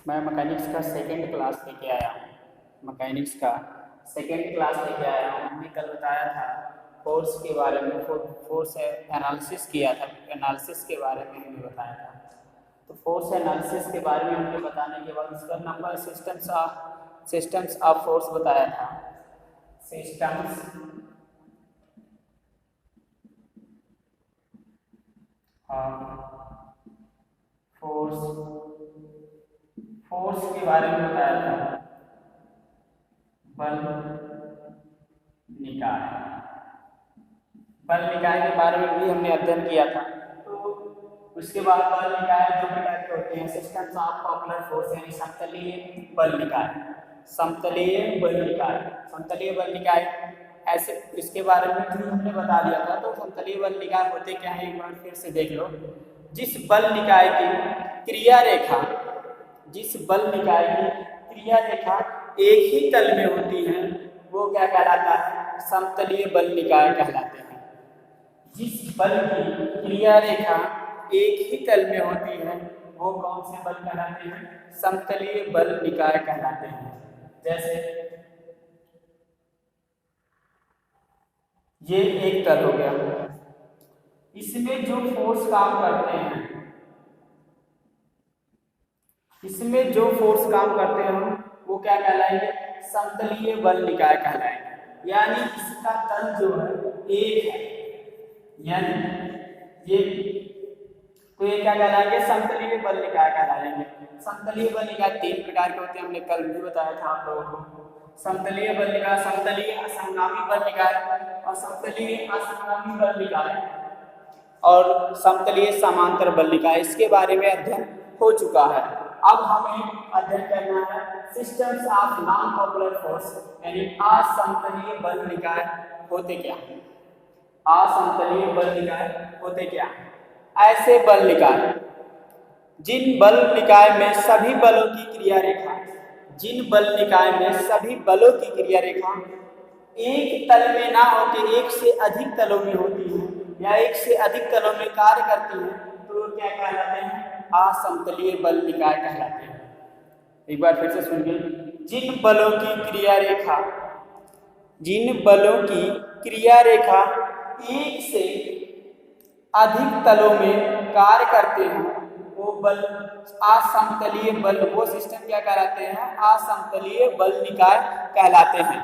मैं मैकेनिक्स का second class लेके आया हूँ। मैकेनिक्स का सेकंड क्लास लेके आया हूँ। हमने कल बताया था फोर्स के बारे में, फोर्स एनालिसिस किया था, एनालिसिस के बारे में हमने बताया था। तो फोर्स एनालिसिस के बारे में हमने बताने के बाद उसका नंबर सिस्टम्स ऑफ फोर्स बताया था। सिस्टम्स फोर्स के बारे में बताया था। बल निकाय के बारे में भी हमने अध्ययन किया था। तो उसके बाद बल निकाय दो प्रकार के होते हैं, सिस्टम्स ऑफ पॉपुलर फोर्स यानी समतलीय बल निकाय, समतलीय बल निकाय ऐसे इसके बारे में भी हमने बता दिया था। तो समतलीय बल निकाय होते क्या है, एक बार फिर से देख लो। जिस बल निकाय की क्रिया रेखा एक ही तल में होती है वो क्या कहलाता है, समतलीय बल निकाय कहलाते हैं। जिस बल की क्रिया रेखा एक ही तल में होती है वो कौन से बल कहलाते हैं, समतलीय बल निकाय कहलाते हैं। जैसे ये एक तल हो गया, इसमें जो फोर्स काम करते हैं वो क्या कहलाएंगे, समतलीय बल निकाय कहलाएंगे। यानी इसका तल जो है एक है, यानी ये तो ये क्या कहलाएंगे, समतलीय बल निकाय कहलाएंगे। समतलीय बल निकाय तीन प्रकार के होते हैं, हमने कल भी बताया था आप लोगों को। समतलीय बल निकाय, समतलीय असंगामी बल निकाय और समतलीय असंगामी बल निकाय और समतलीय समांतर बल निकाय, इसके बारे में अध्ययन हो चुका है। अब हमें अध्ययन करना है systems of non popular force यानी असमतलीय बल निकाय होते क्या हैं। असमतलीय बल निकाय होते क्या हैं? ऐसे बल निकाय जिन बल निकाय में सभी बलों की क्रिया रेखा एक तल में ना होकर एक से अधिक तलों में होती है या एक से अधिक तलों में कार्य करती है तो वो क्या कहलाते हैं, असमतलीय बल निकाय कहलाते हैं। एक बार फिर से सुनिए, जिन बलों की क्रिया रेखा एक से अधिक तलों में कार्य करते हैं वो बल असमतलीय बल, वो सिस्टम क्या कहलाते हैं, असमतलीय बल निकाय कहलाते हैं।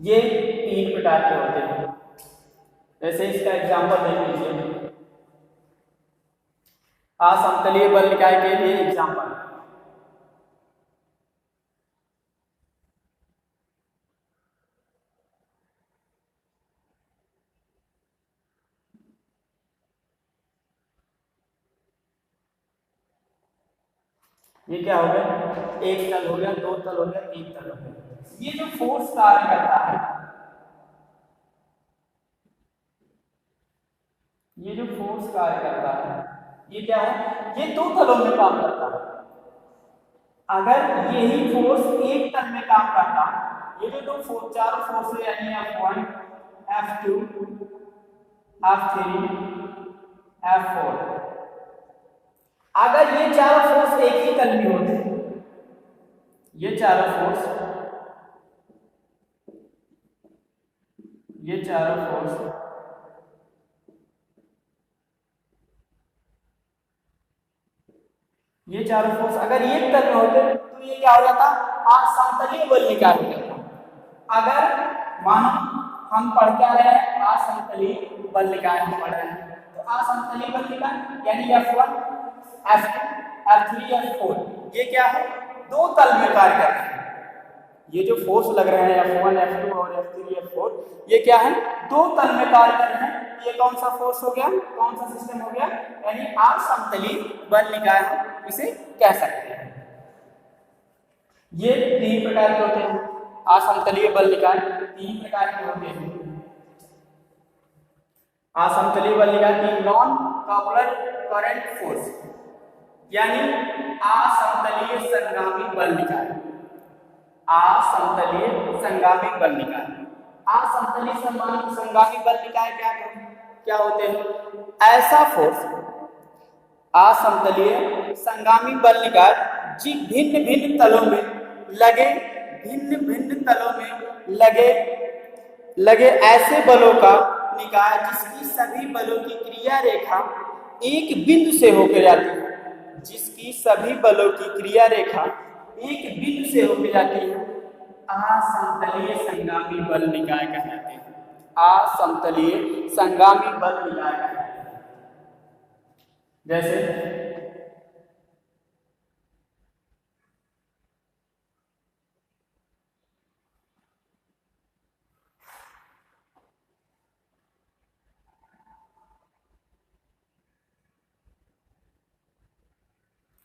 ये तीन प्रकार के होते हैं। जैसे इसका एग्जांपल देख लीजिए, असमतलीय बल निकाय के लिए एग्जांपल, ये क्या हो गया, एक तल हो गया, दो तल हो गया, तीन तल हो गया। ये जो फोर्स कार्य करता है, ये क्या है, ये दो तलों में काम करता है। अगर यही फोर्स एक तल में काम करता, ये जो दो चारों फोर्स है यानी F1, F2, F3, F4, अगर ये चारों फोर्स एक ही तल में होते, ये चारों फोर्स अगर एक तल में होते तो ये क्या हो जाता, असमतलीय बल निकाय हो जाता। अगर मानो हम पढ़ क्या रहे हैं, असमतलीय बल निकाय हम पढ़ रहे हैं, तो असमतलीय बल निकाय यानी F1, F2, F3, F4 ये क्या है, दो तल में कार्य कर रहे हैं। ये जो फोर्स लग रहे हैं F1, F2 और F3, F4 ये क्या है, दो तल में कार्य कर रहे हैं। ये कौन सा फोर्स हो गया, कौन सा सिस्टम हो गया, यानी असमतलीय बल निकाय हम इसे कह सकते हैं। ये तीन प्रकार के होते हैं, असमतलीय बल निकाय तीन प्रकार के होते हैं। असमतलीय बल निकाय की नॉन पॉपुलर करंट फोर्स यानी असमतलीय संगामी बल निकाय, असमतलीय संगामी बल निकाय। असमतलीय संगामी बल निकाय क्या होते हैं, ऐसा फोर्स असमतलीय संगामी बल निकाय भिन्न भिन्न तलों में लगे, भिन्न भिन्न तलों में लगे ऐसे बलों का निकाय जिसकी सभी बलों की क्रिया रेखा एक बिंदु से होकर जाती है, जिसकी सभी बलों की क्रिया रेखा एक बिंदु से होकर जाती है, असमतलीय संगामी बल निकाय कहलाते हैं। असमतलीय संगामी बल निकाय कहलाते हैं। जैसे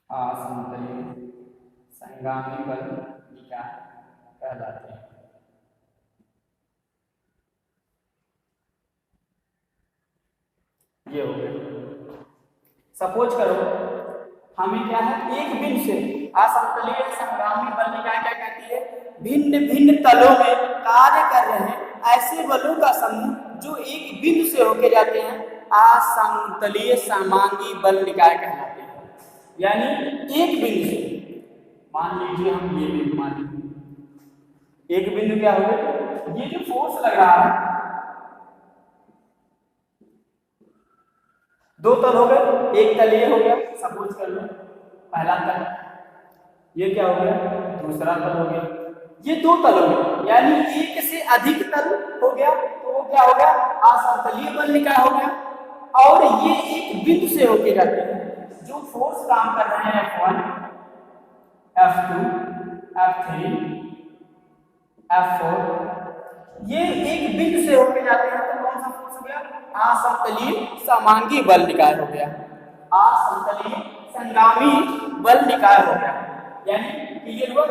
असमतलीय संगामी बल निकाय कहलाते हैं। ये हो गया। सपोज करो हमें क्या है, एक बिंदु से असमतलीय संगामी बल निकाय क्या कहती है, भिन्न भिन्न तलों में कार्य कर रहे ऐसे बलों का समूह जो एक बिंदु से होकर जाते हैं, असमतलीय समांगी बल निकाय कहलाते हैं। यानी एक बिंदु से, मान लीजिए हम ये बिंदु मान लीजिए, एक बिंदु क्या हो गया, ये जो फोर्स लग रहा है, दो तल हो गए, एक तल ये हो गया, सपोज कर लो पहला तल, ये क्या हो गया, दूसरा तल हो गया, ये दो तल हो गए, यानी एक से अधिक तल हो गया, तो वो क्या हो गया, असमतलीय बल निकाय हो गया। और ये एक बिंदु से होके जाते हैं, जो फोर्स काम कर रहे हैं F1, F2, F3, F4, ये एक बिंदु से होके जाते हैं, तो कौन सा फोर्स हो गया, असमतलीय समांगी बल निकाय हो गया, असमतलीय संगामी बल निकाय हो गया। यानी क्लियर हुआ,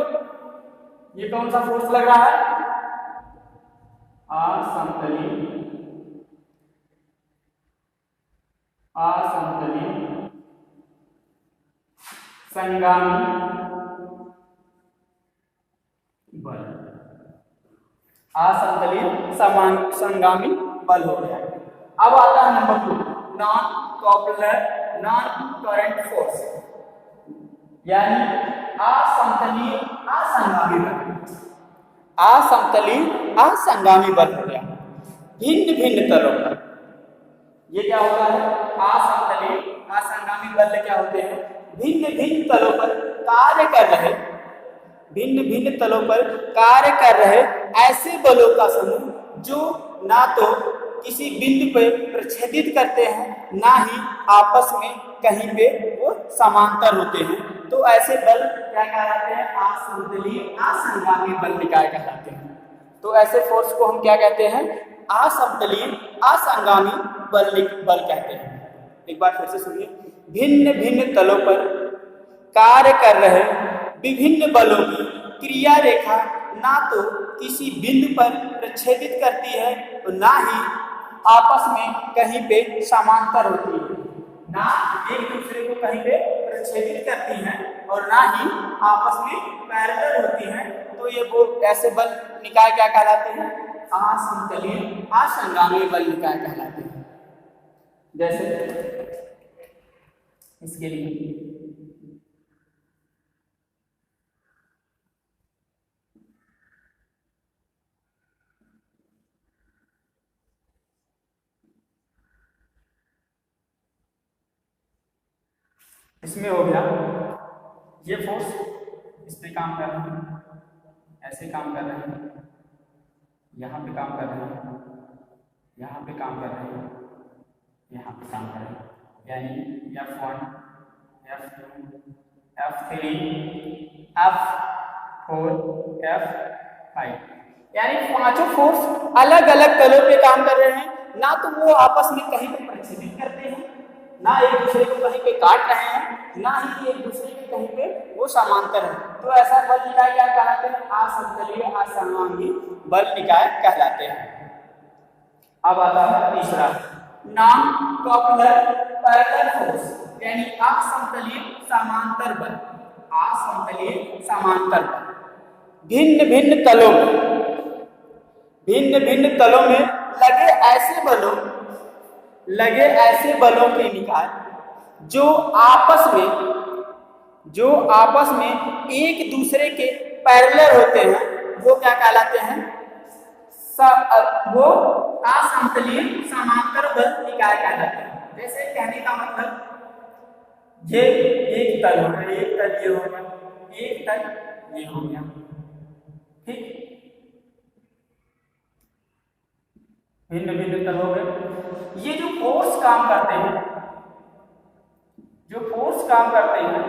ये कौन सा फोर्स लग रहा है, असमतलीय संगामी बल, असमतलीय संगामी बल हो गया। अब आता है number 2, non coupler non current force, यानी असमतलीय असंगामी बल। असमतलीय असंगामी बल हो गया भिन्न भिन्न तलों पर। ये क्या होता है, असमतलीय असंगामी बल क्या होते हैं, भिन्न भिन्न तलों पर कार्य कर रहे, भिन्न भिन्न तलों पर कार्य कर रहे ऐसे बलों का समूह जो ना तो किसी बिंदु पर प्रच्छेदित करते हैं, ना ही आपस में कहीं पे वो समांतर होते हैं। तो ऐसे बल क्या कहलाते हैं, असमतलीय असंगामी बल निकाय कहलाते हैं। तो ऐसे फोर्स को हम क्या कहते हैं, असमतलीय असंगामी बल कहते हैं। एक बार फिर से सुनिए, भिन्न भिन्न तलों पर कार्य कर रहे विभिन्न बलों की क्रिया रेखा ना तो किसी बिंदु पर प्रच्छेदित करती है और ना ही आपस में कहीं पे समांतर होती है, ना एक दूसरे को कहीं पे प्रच्छेदित करती हैं और ना ही आपस में पैरेलल होती हैं। तो ये वो ऐसे बल निकाय क्या कहलाते हैं, असमतलीय असंगामी बल निकाय कहलाते हैं। जैसे इसके लिए इसमें हो गया, ये फोर्स इस पे काम कर रहे हैं, ऐसे काम कर रहे हैं, यहाँ पे काम कर रहे हैं, यहाँ पे काम कर रहे हैं, यहाँ पे काम कर रहे हैं, यानी F1, F2, F3, F4, F5, यानी पांचों फोर्स अलग अलग तलों पे काम कर रहे हैं। ना तो वो आपस में कहीं पे प्रच्छेदित करते हैं, ना एक दूसरे को कहीं पे काट रहे हैं, ना ही एक दूसरे के कहीं पे वो समांतर है। तो ऐसा बल निकाय क्या कहलाते हैं, असमतलीय असंगामी बल निकाय कहलाते हैं। अब आता है तीसरा, नॉन कॉपलर पैरेलल फोर्स, यानी असमतलीय समांतर बल। असमतलीय समांतर बल भिन्न भिन्न तलों में लगे ऐसे बलों के निकाय जो जो आपस में एक दूसरे के पैरेलल होते हैं वो क्या कहलाते हैं? वो असमतलीय समांतर बल निकाय कहलाते हैं। जैसे कहने का मतलब ये एक तल हो गया, एक तल ये हो गया, एक तल ये हो गया, ठीक, भिन्न भिन्न तल हो गए। ये जो फोर्स काम करते हैं, जो फोर्स काम करते हैं,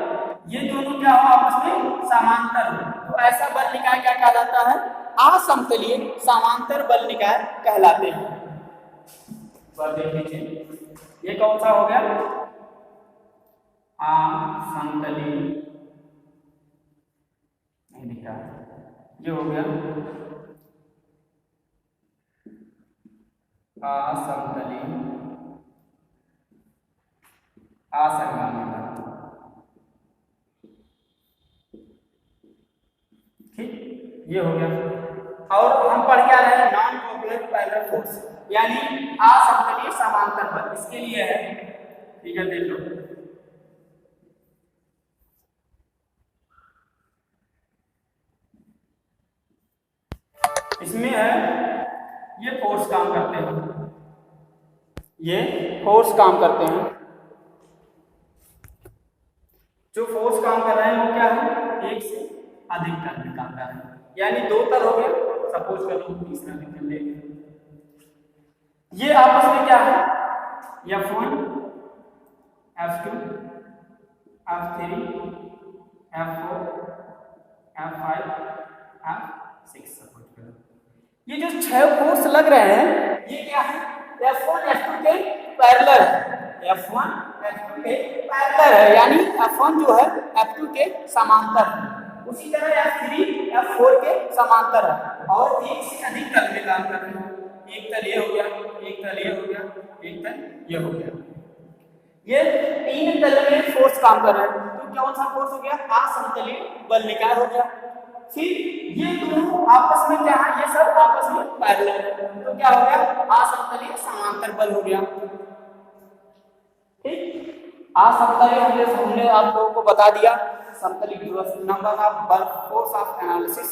ये दोनों क्या हो आपस में समांतर हो, तो ऐसा बल निकाय क्या कहलाता है? असमतलीय समांतर बल निकाय कहलाते हैं। पर देख लीजिए ये कौन सा हो गया? असमतलीय, नहीं दिख रहा, ये हो गया असमतलीय असंगामी बल, ठीक, ये हो गया। और हम पढ़ क्या रहे हैं? नॉन कोऑपरेटिव पैरेलल फोर्स, यानी असमतलीय समांतर बल। इसके लिए है, ठीक है, देख लो, इसमें है ये फोर्स काम करते हैं, ये फोर्स काम करते हैं। जो फोर्स काम कर रहे हैं वो क्या है? एक से अधिक तल में काम कर रहे हैं, यानी दो तल हो गया, सपोज करो तीसरा भी कर लेंगे। ये आपस में क्या है? F1, F2, F3, F4, F5, F6 suppose करो। ये जो 6 फोर्स लग रहे हैं ये क्या है? F1 F2 के पैरेलल है, F1 F2 के पैरेलल है, यानी F1 जो है F2 के समांतर है। उसी तरह F3 F4 के समांतर है और एक से अधिक तल में काम कर रहे हैं। एक तल ये हो गया, एक तल ये हो गया, एक तल ये हो गया। ये 3 तल में फोर्स काम कर रहे हैं, तो कौन सा फोर्स हो गया? असमतलीय बल निकाय हो गया। फिर ये दोनों आपस में क्या है? ये सब आपस में पैरेलल है, तो क्या हो गया? असमतलीय समांतर बल हो गया, ठीक। असमतलीय हमने आप लोगों को बता दिया, समतलीय नंबर ऑफ बल फोर्स ऑफ एनालिसिस।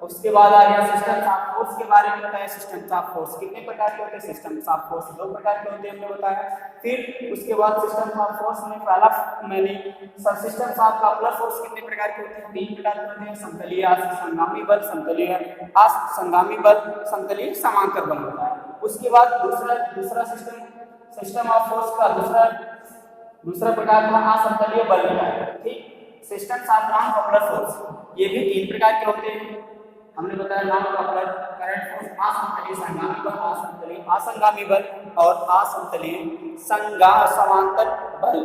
उसके बाद आ गया सिस्टम्स ऑफ फोर्स के बारे में बताया। सिस्टम्स ऑफ फोर्स कितने प्रकार के होते हैं? सिस्टम्स ऑफ फोर्स 2 प्रकार के होते हैं, हमने बताया। फिर उसके बाद सिस्टम्स ऑफ फोर्स में पहला मैंने सब सिस्टम्स ऑफ कपलर फोर्स कितने प्रकार के होते हैं? 3 प्रकार के होते हैं, समतलीय संगामी बल, समतलीय असंगामी बल, समतलीय समांतर बल होता है। उसके बाद दूसरा सिस्टम ऑफ फोर्स का दूसरा प्रकार था असमतलीय बल निकाय, ठीक। Systems of non coupler force, ये भी 3 प्रकार के होते हैं, हमने बताया। नॉन कपलर करंट फोर्स, असमतलीय संगामी बल, असमतलीय असंगामी बल और असमतलीय समांतर बल।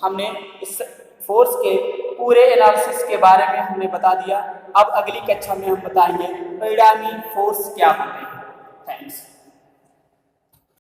हमने इस फोर्स के पूरे एनालिसिस के बारे में हमने बता दिया। अब अगली कक्षा में हम बताएंगे परिणामी फोर्स क्या होते हैं। थैंक्स।